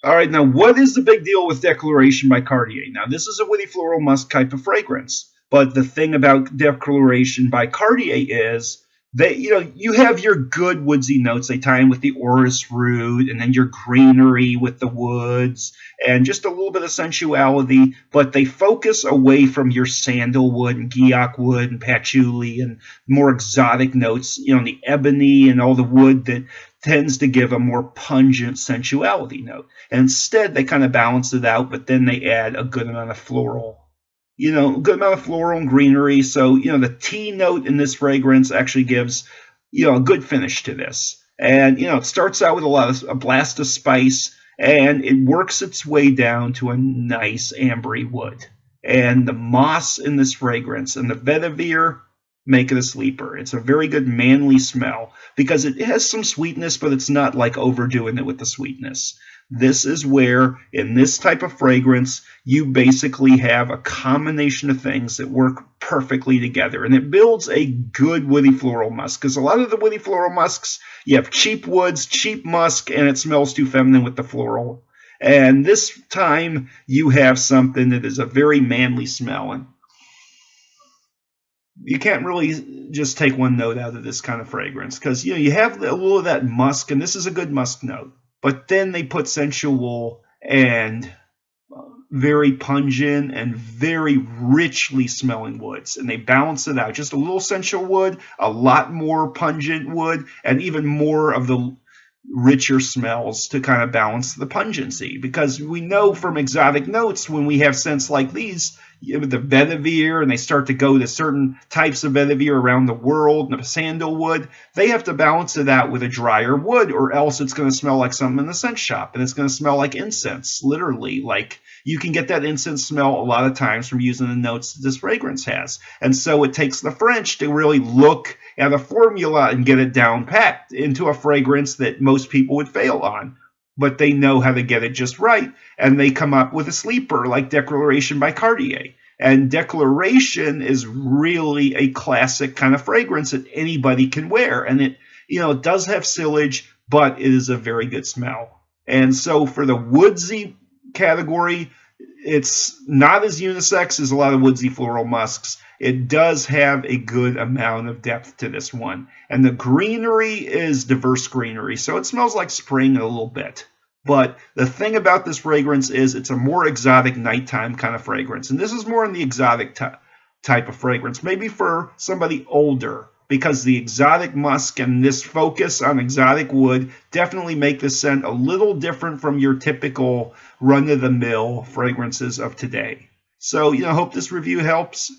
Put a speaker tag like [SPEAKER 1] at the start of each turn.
[SPEAKER 1] All right, now what is the big deal with Declaration by Cartier? Now, this is a woody floral musk type of fragrance, but the thing about Declaration by Cartier is that you have your good woodsy notes. They tie in with the orris root, and then your greenery with the woods, and just a little bit of sensuality. But they focus away from your sandalwood and guaiac wood and patchouli and more exotic notes. The ebony and all the wood that tends to give a more pungent sensuality note. And instead, they kind of balance it out, but then they add a good amount of floral. A good amount of floral and greenery. So, the tea note in this fragrance actually gives, a good finish to this. And, it starts out with a blast of spice, and it works its way down to a nice ambery wood. And the moss in this fragrance and the vetiver make it a sleeper. It's a very good manly smell because it has some sweetness, but it's not like overdoing it with the sweetness. This is where, in this type of fragrance, you basically have a combination of things that work perfectly together. And it builds a good woody floral musk. Because a lot of the woody floral musks, you have cheap woods, cheap musk, and it smells too feminine with the floral. And this time, you have something that is a very manly smell. And you can't really just take one note out of this kind of fragrance because you have a little of that musk, and this is a good musk note. But then they put sensual and very pungent and very richly smelling woods, and they balance it out. Just a little sensual wood, a lot more pungent wood, and even more of the richer smells to kind of balance the pungency. Because we know from exotic notes when we have scents like these, the vetiver, and they start to go to certain types of vetiver around the world, and the sandalwood, they have to balance it out with a drier wood, or else it's going to smell like something in the scent shop, and it's going to smell like incense, literally. Like, you can get that incense smell a lot of times from using the notes that this fragrance has. And so it takes the French to really look at a formula and get it down packed into a fragrance that most people would fail on. But they know how to get it just right, and they come up with a sleeper like Declaration by Cartier. And Declaration is really a classic kind of fragrance that anybody can wear. And it does have sillage, but it is a very good smell. And so for the woodsy category, it's not as unisex as a lot of woodsy floral musks. It does have a good amount of depth to this one. And the greenery is diverse greenery, so it smells like spring a little bit. But the thing about this fragrance is it's a more exotic nighttime kind of fragrance. And this is more in the exotic type of fragrance, maybe for somebody older, because the exotic musk and this focus on exotic wood definitely make this scent a little different from your typical run-of-the-mill fragrances of today. So, hope this review helps.